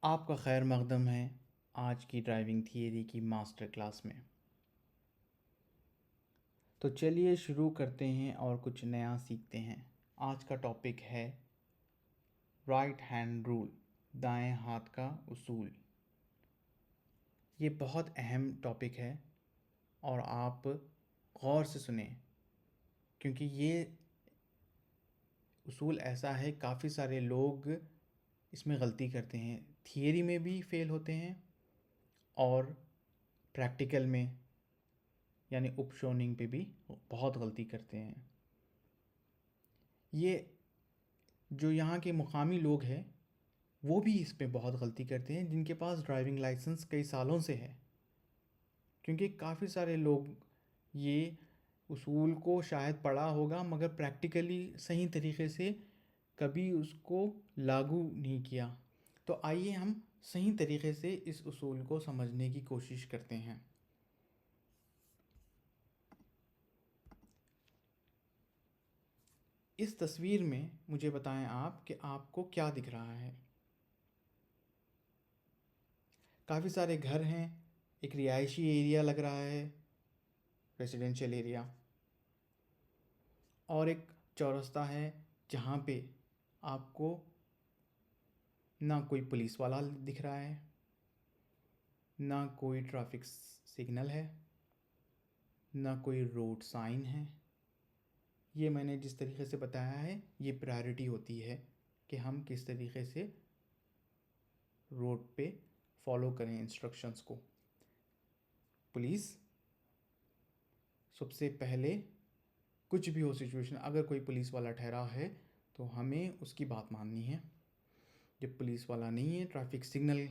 आपका खैर मकदम है आज की ड्राइविंग थियरी की मास्टर क्लास में। तो चलिए शुरू करते हैं और कुछ नया सीखते हैं। आज का टॉपिक है राइट हैंड रूल, दाएं हाथ का उसूल। ये बहुत अहम टॉपिक है और आप गौर से सुने, क्योंकि ये उसूल ऐसा है काफ़ी सारे लोग इसमें गलती करते हैं, थियरी में भी फेल होते हैं और प्रैक्टिकल में यानी उपशोनिंग पे भी बहुत गलती करते हैं। ये जो यहाँ के मुकामी लोग हैं वो भी इस पे बहुत गलती करते हैं, जिनके पास ड्राइविंग लाइसेंस कई सालों से है, क्योंकि काफ़ी सारे लोग ये उसूल को शायद पढ़ा होगा मगर प्रैक्टिकली सही तरीके से कभी उसको लागू नहीं किया। तो आइए हम सही तरीके से इस उसूल को समझने की कोशिश करते हैं। इस तस्वीर में मुझे बताएं आप कि आपको क्या दिख रहा है। काफ़ी सारे घर हैं, एक रिहायशी एरिया लग रहा है, रेजिडेंशियल एरिया, और एक चौरस्ता है जहाँ पे आपको ना कोई पुलिस वाला दिख रहा है, ना कोई ट्रैफिक सिग्नल है, ना कोई रोड साइन है। ये मैंने जिस तरीके से बताया है ये प्रायोरिटी होती है कि हम किस तरीके से रोड पे फॉलो करें इंस्ट्रक्शंस को। पुलिस सबसे पहले, कुछ भी हो सिचुएशन, अगर कोई पुलिस वाला ठहरा है तो हमें उसकी बात माननी है। जब पुलिस वाला नहीं है, ट्रैफिक सिग्नल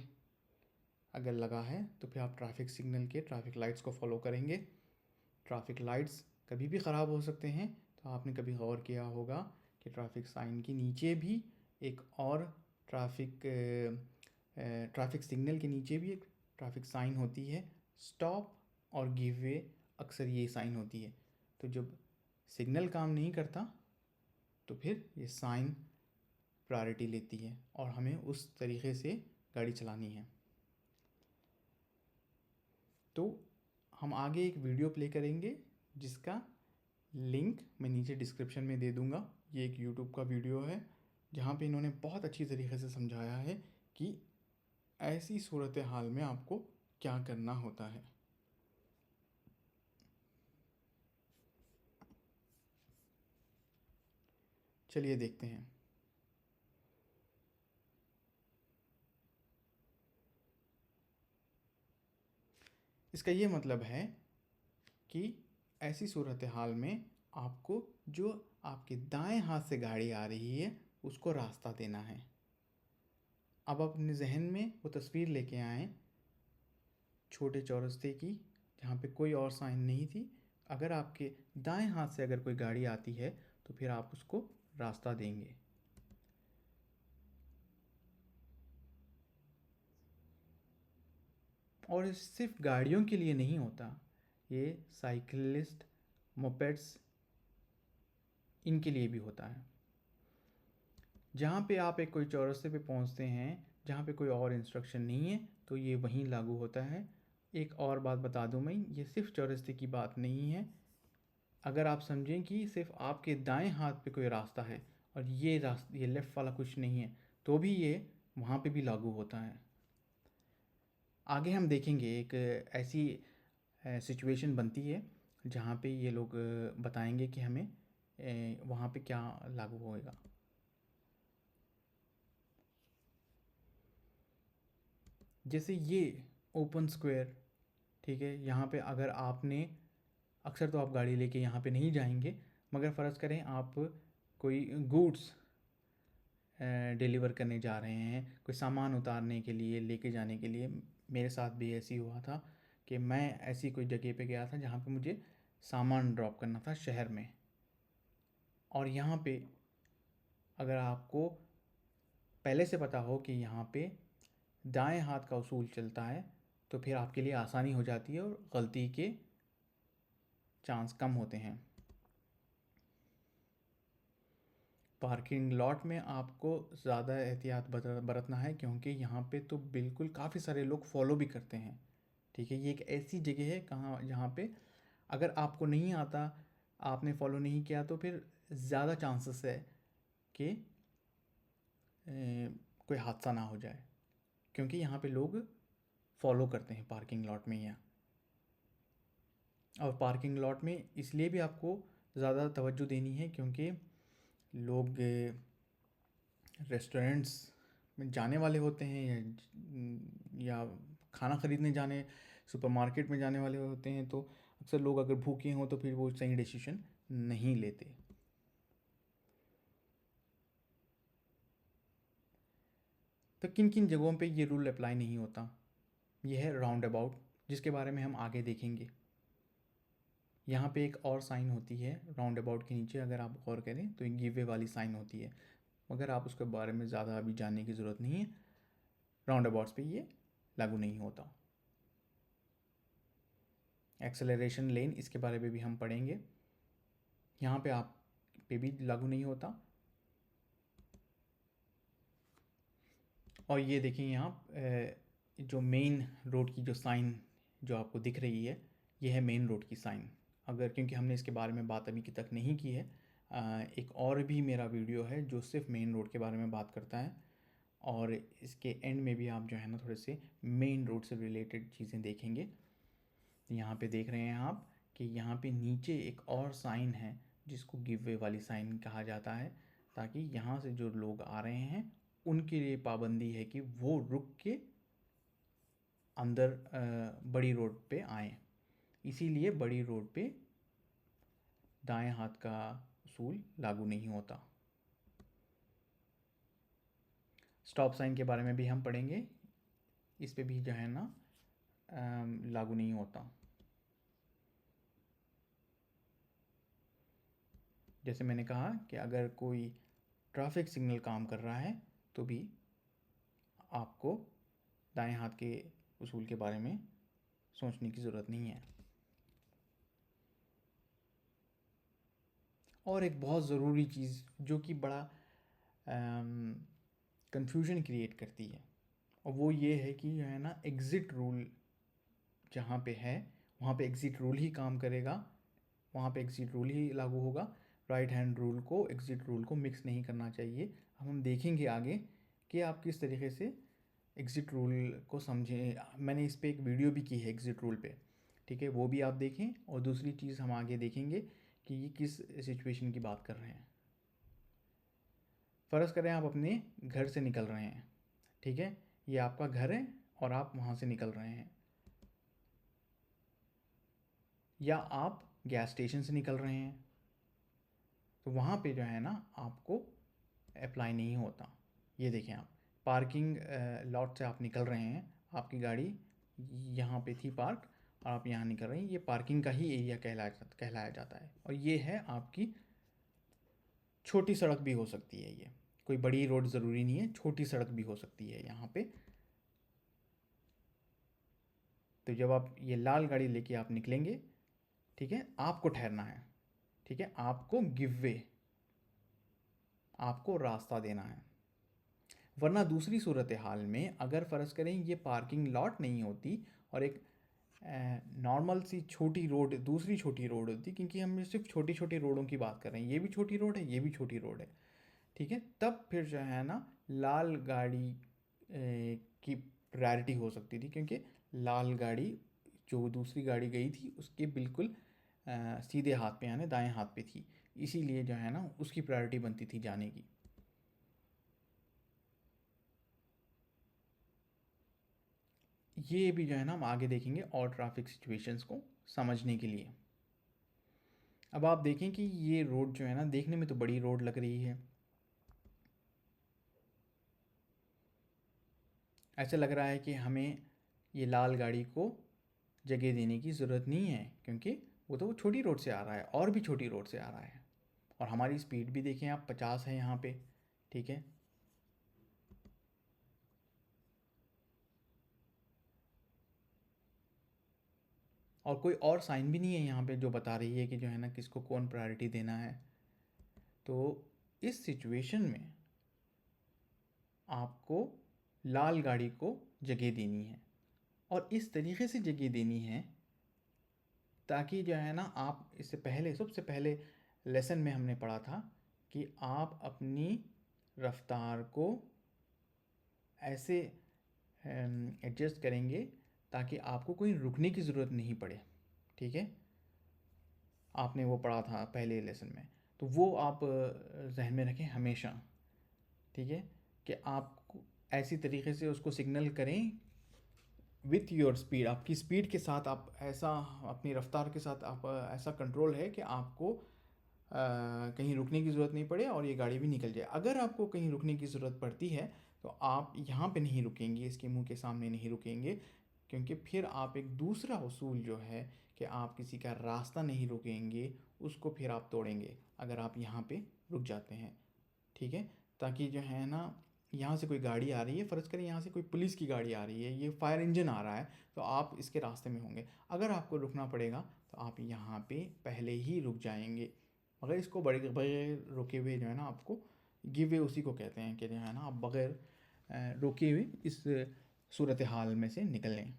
अगर लगा है तो फिर आप ट्रैफिक सिग्नल के ट्रैफिक लाइट्स को फॉलो करेंगे। ट्रैफिक लाइट्स कभी भी ख़राब हो सकते हैं, तो आपने कभी गौर किया होगा कि ट्रैफिक साइन के नीचे भी एक और ट्रैफिक ट्रैफिक सिग्नल के नीचे भी एक ट्रैफिक साइन होती है, स्टॉप और गिव वे, अक्सर ये साइन होती है। तो जब सिग्नल काम नहीं करता तो फिर ये साइन प्रायोरिटी लेती है और हमें उस तरीके से गाड़ी चलानी है। तो हम आगे एक वीडियो प्ले करेंगे जिसका लिंक मैं नीचे डिस्क्रिप्शन में दे दूंगा। ये एक यूट्यूब का वीडियो है जहाँ पे इन्होंने बहुत अच्छी तरीके से समझाया है कि ऐसी सूरत हाल में आपको क्या करना होता है। चलिए देखते हैं। इसका ये मतलब है कि ऐसी सूरत हाल में आपको जो आपके दाएं हाथ से गाड़ी आ रही है उसको रास्ता देना है। अब अपने जहन में वो तस्वीर लेके आएँ छोटे चौरस्ते की, जहाँ पे कोई और साइन नहीं थी। अगर आपके दाएं हाथ से अगर कोई गाड़ी आती है तो फिर आप उसको रास्ता देंगे। और ये सिर्फ गाड़ियों के लिए नहीं होता, ये साइकिलिस्ट, मोपेड्स, इनके लिए भी होता है। जहाँ पे आप एक कोई चौरस्ते पे पहुँचते हैं जहाँ पे कोई और इंस्ट्रक्शन नहीं है तो ये वहीं लागू होता है। एक और बात बता दूँ मैं, ये सिर्फ चौरस्ते की बात नहीं है। अगर आप समझें कि सिर्फ आपके दाएं हाथ पे कोई रास्ता है और ये लेफ़्ट वाला कुछ नहीं है, तो भी ये वहाँ पे भी लागू होता है। आगे हम देखेंगे एक ऐसी सिचुएशन बनती है जहाँ पे ये लोग बताएंगे कि हमें वहाँ पे क्या लागू होएगा। जैसे ये ओपन स्क्वायर, ठीक है, यहाँ पे अगर आपने, अक्सर तो आप गाड़ी लेके यहाँ पे नहीं जाएंगे, मगर फ़र्ज़ करें आप कोई गुड्स डिलीवर करने जा रहे हैं, कोई सामान उतारने के लिए, लेके जाने के लिए। मेरे साथ भी ऐसी हुआ था कि मैं ऐसी कोई जगह पे गया था जहाँ पे मुझे सामान ड्रॉप करना था शहर में। और यहाँ पे अगर आपको पहले से पता हो कि यहाँ पे दाएं हाथ का उसूल चलता है तो फिर आपके लिए आसानी हो जाती है और गलती के चांस कम होते हैं। पार्किंग लॉट में आपको ज़्यादा एहतियात बरतना है, क्योंकि यहाँ पे तो बिल्कुल काफ़ी सारे लोग फॉलो भी करते हैं। ठीक है, ये एक ऐसी जगह है कहाँ जहाँ पे अगर आपको नहीं आता, आपने फॉलो नहीं किया, तो फिर ज़्यादा चांसेस है कि कोई हादसा ना हो जाए, क्योंकि यहाँ पे लोग फॉलो करते हैं पार्किंग लॉट में यहाँ। और पार्किंग लॉट में इसलिए भी आपको ज़्यादा तवज्जो देनी है क्योंकि लोग रेस्टोरेंट्स में जाने वाले होते हैं या खाना ख़रीदने जाने, सुपरमार्केट में जाने वाले होते हैं, तो अक्सर लोग अगर भूखे हों तो फिर वो सही डिसीजन नहीं लेते। तो किन किन जगहों पे ये रूल अप्लाई नहीं होता, ये है राउंड अबाउट, जिसके बारे में हम आगे देखेंगे। यहाँ पे एक और साइन होती है राउंड अबाउट के नीचे, अगर आप गौर करें तो एक गिव वे वाली साइन होती है, मगर आप उसके बारे में ज़्यादा अभी जानने की ज़रूरत नहीं है। राउंड अबाउट्स पे ये लागू नहीं होता। एक्सेलरेशन लेन, इसके बारे में भी हम पढ़ेंगे, यहाँ पे आप पे भी लागू नहीं होता। और ये देखिए यहाँ जो मेन रोड की जो साइन जो आपको दिख रही है, ये है मेन रोड की साइन। अगर क्योंकि हमने इसके बारे में बात अभी तक नहीं की है, एक और भी मेरा वीडियो है जो सिर्फ मेन रोड के बारे में बात करता है, और इसके एंड में भी आप जो है ना थोड़े से मेन रोड से रिलेटेड चीज़ें देखेंगे। यहाँ पे देख रहे हैं आप कि यहाँ पे नीचे एक और साइन है जिसको गिव वे वाली साइन कहा जाता है, ताकि यहाँ से जो लोग आ रहे हैं उनके लिए पाबंदी है कि वो रुक के अंदर बड़ी रोड पे आएँ। इसीलिए बड़ी रोड पे दाएं हाथ का उसूल लागू नहीं होता। स्टॉप साइन के बारे में भी हम पढ़ेंगे, इस पे भी जो है ना लागू नहीं होता। जैसे मैंने कहा कि अगर कोई ट्रैफिक सिग्नल काम कर रहा है तो भी आपको दाएं हाथ के उसूल के बारे में सोचने की ज़रूरत नहीं है। और एक बहुत ज़रूरी चीज़ जो कि बड़ा कंफ्यूजन क्रिएट करती है, और वो ये है कि जो है ना एग्ज़िट रूल जहाँ पे है वहाँ पे एग्ज़िट रूल ही काम करेगा, वहाँ पे एग्ज़िट रूल ही लागू होगा। राइट हैंड रूल को एग्ज़िट रूल को मिक्स नहीं करना चाहिए। अब हम देखेंगे आगे कि आप किस तरीके से एग्ज़िट रूल को समझें। मैंने इस पे एक वीडियो भी की है एग्ज़िट रूल पे, ठीक है, वो भी आप देखें। और दूसरी चीज़ हम आगे देखेंगे कि ये किस सिचुएशन की बात कर रहे हैं। फ़र्ज़ करें आप अपने घर से निकल रहे हैं, ठीक है, ये आपका घर है और आप वहाँ से निकल रहे हैं, या आप गैस स्टेशन से निकल रहे हैं, तो वहाँ पे जो है ना आपको अप्लाई नहीं होता। ये देखें, आप पार्किंग लॉट से आप निकल रहे हैं, आपकी गाड़ी यहाँ पे थी पार्क और आप यहाँ निकल रहे हैं, ये पार्किंग का ही एरिया कहलाया जाता है। और ये है आपकी छोटी सड़क भी हो सकती है, ये कोई बड़ी रोड ज़रूरी नहीं है, छोटी सड़क भी हो सकती है यहाँ पे। तो जब आप ये लाल गाड़ी लेके आप निकलेंगे, ठीक है, आपको ठहरना है, ठीक है, आपको गिव वे, आपको रास्ता देना है। वरना दूसरी सूरत हाल में अगर फ़र्ज़ करें ये पार्किंग लॉट नहीं होती और एक नॉर्मल सी छोटी रोड, दूसरी छोटी रोड होती, क्योंकि हम सिर्फ छोटी छोटी रोडों की बात कर रहे हैं, ये भी छोटी रोड है, ये भी छोटी रोड है, ठीक है, तब फिर जो है ना लाल गाड़ी की प्रायोरिटी हो सकती थी, क्योंकि लाल गाड़ी जो दूसरी गाड़ी गई थी उसके बिल्कुल सीधे हाथ पे यानी दाएं हाथ पे थी, इसीलिए जो है ना उसकी प्रायोरिटी बनती थी जाने की। ये भी जो है ना हम आगे देखेंगे और ट्रैफिक सिचुएशंस को समझने के लिए। अब आप देखें कि ये रोड जो है ना देखने में तो बड़ी रोड लग रही है, ऐसा लग रहा है कि हमें ये लाल गाड़ी को जगह देने की ज़रूरत नहीं है, क्योंकि वो छोटी रोड से आ रहा है और भी छोटी रोड से आ रहा है, और हमारी स्पीड भी देखें आप 50 है यहाँ पे, ठीक है। और कोई और साइन भी नहीं है यहाँ पे जो बता रही है कि जो है ना किसको कौन प्रायोरिटी देना है। तो इस सिचुएशन में आपको लाल गाड़ी को जगह देनी है, और इस तरीके से जगह देनी है ताकि जो है ना, आप इससे पहले, सबसे पहले लेसन में हमने पढ़ा था कि आप अपनी रफ्तार को ऐसे एडजस्ट करेंगे ताकि आपको कोई रुकने की ज़रूरत नहीं पड़े। ठीक है, आपने वो पढ़ा था पहले लेसन में, तो वो आप जहन में रखें हमेशा। ठीक है, कि आप ऐसी तरीके से उसको सिग्नल करें विथ योर स्पीड, आपकी स्पीड के साथ आप ऐसा, अपनी रफ्तार के साथ आप ऐसा कंट्रोल है कि आपको कहीं रुकने की ज़रूरत नहीं पड़े और ये गाड़ी भी निकल जाए। अगर आपको कहीं रुकने की ज़रूरत पड़ती है तो आप यहाँ पे नहीं रुकेंगे, इसके मुंह के सामने नहीं रुकेंगे, क्योंकि फिर आप एक दूसरा उसूल जो है कि आप किसी का रास्ता नहीं रोकेंगे, उसको फिर आप तोड़ेंगे अगर आप यहाँ पे रुक जाते हैं। ठीक है, ताकि जो है ना, यहाँ से कोई गाड़ी आ रही है, फ़र्ज़ करें यहाँ से कोई पुलिस की गाड़ी आ रही है, ये फायर इंजन आ रहा है, तो आप इसके रास्ते में होंगे। अगर आपको रुकना पड़ेगा तो आप यहाँ पे पहले ही रुक जाएंगे, मगर इसको बगैर रुके हुए जो है ना, आपको गिव वे उसी को कहते हैं कि जो है ना, आप बगैर रुके हुए इस सूरत हाल में से निकल लें।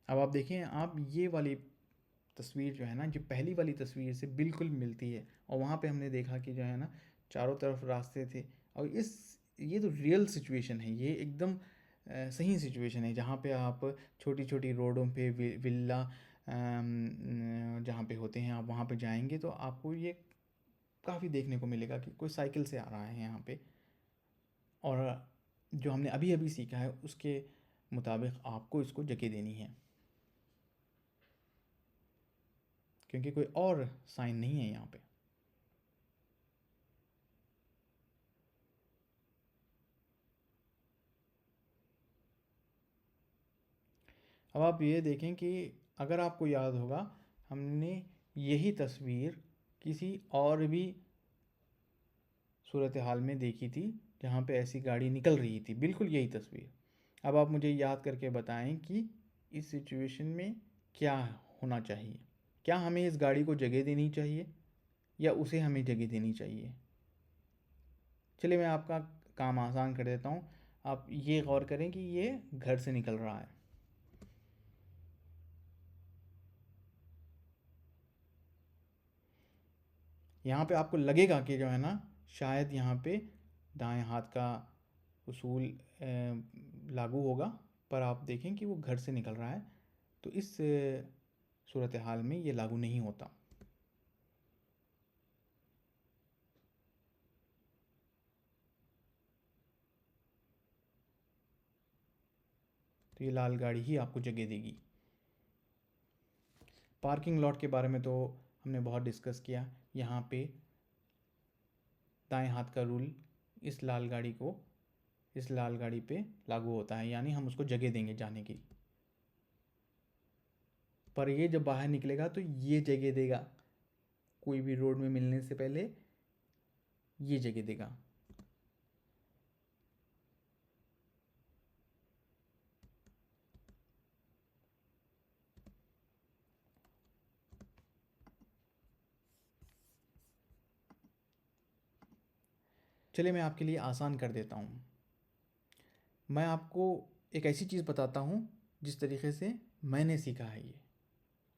अब आप देखें, आप ये वाली तस्वीर जो है ना, जो पहली वाली तस्वीर से बिल्कुल मिलती है, और वहाँ पे हमने देखा कि जो है ना, चारों तरफ रास्ते थे, और ये तो रियल सिचुएशन है, ये एकदम सही सिचुएशन है, जहाँ पे आप छोटी छोटी रोडों पे विल्ला जहाँ पे होते हैं, आप वहाँ पे जाएंगे तो आपको ये काफ़ी देखने को मिलेगा कि कोई साइकिल से आ रहा है यहाँ पे, और जो हमने अभी अभी सीखा है उसके मुताबिक आपको इसको जगह देनी है, क्योंकि कोई और साइन नहीं है यहाँ पे। अब आप ये देखें कि अगर आपको याद होगा, हमने यही तस्वीर किसी और भी सूरत हाल में देखी थी जहाँ पे ऐसी गाड़ी निकल रही थी, बिल्कुल यही तस्वीर। अब आप मुझे याद करके बताएं कि इस सिचुएशन में क्या होना चाहिए, क्या हमें इस गाड़ी को जगह देनी चाहिए या उसे हमें जगह देनी चाहिए। चलिए मैं आपका काम आसान कर देता हूँ, आप ये गौर करें कि ये घर से निकल रहा है, यहाँ पे आपको लगेगा कि जो है ना, शायद यहाँ पे दाएं हाथ का उसूल लागू होगा, पर आप देखें कि वो घर से निकल रहा है, तो इस सूरत हाल में ये लागू नहीं होता। तो ये लाल गाड़ी ही आपको जगह देगी। पार्किंग लॉट के बारे में तो हमने बहुत डिस्कस किया, यहाँ पे दाएं हाथ का रूल इस लाल गाड़ी पे लागू होता है, यानी हम उसको जगह देंगे जाने की। पर ये जब बाहर निकलेगा तो ये जगह देगा, कोई भी रोड में मिलने से पहले ये जगह देगा। चलिए मैं आपके लिए आसान कर देता हूँ, मैं आपको एक ऐसी चीज़ बताता हूँ जिस तरीके से मैंने सीखा है ये,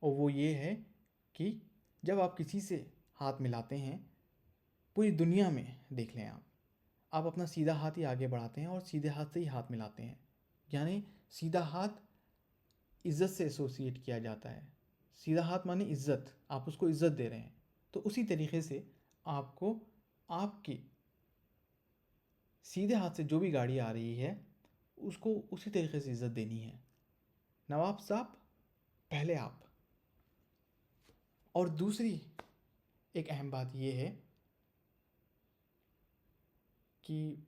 और वो ये है कि जब आप किसी से हाथ मिलाते हैं, पूरी दुनिया में देख लें आप अपना सीधा हाथ ही आगे बढ़ाते हैं और सीधे हाथ से ही हाथ मिलाते हैं, यानी सीधा हाथ इज़्ज़त से एसोसिएट किया जाता है। सीधा हाथ माने इज़्ज़त, आप उसको इज़्ज़त दे रहे हैं। तो उसी तरीके से आपको आपकी सीधे हाथ से जो भी गाड़ी आ रही है उसको उसी तरीके से इज़्ज़त देनी है। नवाब साहब, पहले आप। और दूसरी एक अहम बात यह है कि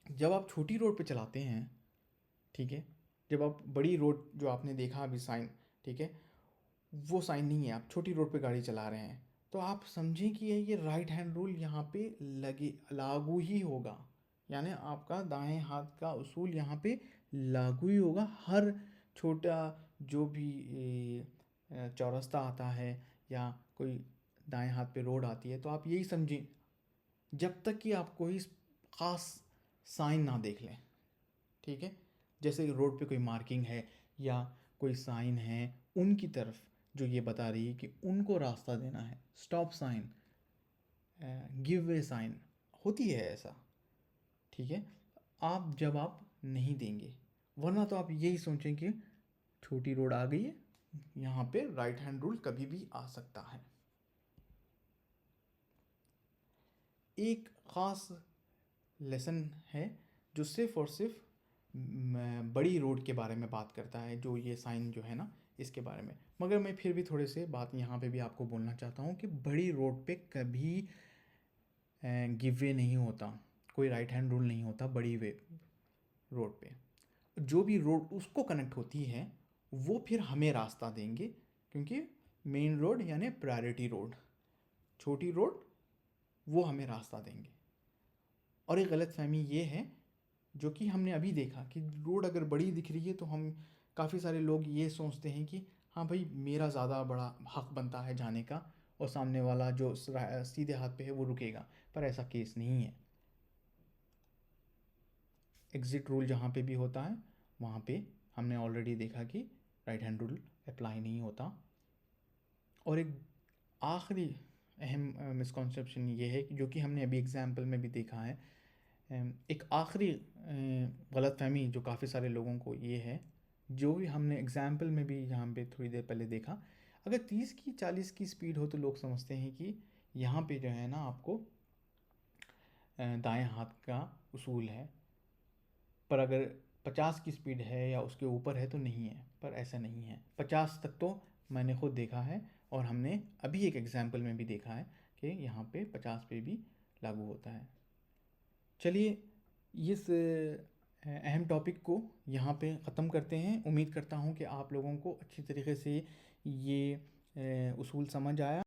जब आप छोटी रोड पे चलाते हैं, ठीक है, जब आप बड़ी रोड, जो आपने देखा अभी साइन, ठीक है, वो साइन नहीं है, आप छोटी रोड पे गाड़ी चला रहे हैं, तो आप समझें कि ये राइट हैंड रूल यहाँ पे लगे लागू ही होगा, यानी आपका दाएं हाथ का उसूल यहाँ पे लागू ही होगा। हर छोटा जो भी चौरास्ता आता है या कोई दाएं हाथ पे रोड आती है, तो आप यही समझें जब तक कि आप कोई ख़ास साइन ना देख लें, ठीक है। जैसे रोड पे कोई मार्किंग है या कोई साइन है उनकी तरफ जो ये बता रही है कि उनको रास्ता देना है, stop sign, give way sign होती है ऐसा, ठीक है। आप नहीं देंगे, वरना तो आप यही सोचें कि छोटी रोड आ गई है, यहाँ पे राइट हैंड रूल कभी भी आ सकता है। एक ख़ास लेसन है जो सिर्फ़ और सिर्फ बड़ी रोड के बारे में बात करता है, जो ये साइन जो है ना इसके बारे में। मगर मैं फिर भी थोड़े से बात यहाँ पे भी आपको बोलना चाहता हूँ कि बड़ी रोड पे कभी गिव वे नहीं होता, कोई राइट हैंड रूल नहीं होता बड़ी वे रोड पे। जो भी रोड उसको कनेक्ट होती है वो फिर हमें रास्ता देंगे, क्योंकि मेन रोड यानी प्रायोरिटी रोड, छोटी रोड वो हमें रास्ता देंगे। और एक गलतफहमी ये है जो कि हमने अभी देखा कि रोड अगर बड़ी दिख रही है तो हम काफ़ी सारे लोग ये सोचते हैं कि हाँ भाई मेरा ज़्यादा बड़ा हक बनता है जाने का, और सामने वाला जो सीधे हाथ पे है वो रुकेगा, पर ऐसा केस नहीं है। एग्ज़िट रूल जहाँ पे भी होता है वहाँ पे हमने ऑलरेडी देखा कि राइट हैंड रूल अप्लाई नहीं होता। और एक आखिरी अहम मिसकॉन्सेप्शन ये है कि जो कि हमने अभी एग्ज़ाम्पल में भी देखा है, एक आखिरी गलतफहमी जो काफ़ी सारे लोगों को ये है, जो भी हमने एग्ज़ाम्पल में भी यहाँ पे थोड़ी देर पहले देखा, अगर 30 की 40 की स्पीड हो तो लोग समझते हैं कि यहाँ पे जो है ना आपको दाएं हाथ का उसूल है, पर अगर 50 की स्पीड है या उसके ऊपर है तो नहीं है। पर ऐसा नहीं है, 50 तक तो मैंने खुद देखा है और हमने अभी एक एग्ज़ाम्पल में भी देखा है कि यहाँ पे 50 पे भी लागू होता है। चलिए इस अहम टॉपिक को यहाँ पे ख़त्म करते हैं। उम्मीद करता हूँ कि आप लोगों को अच्छी तरीके से ये उसूल समझ आया।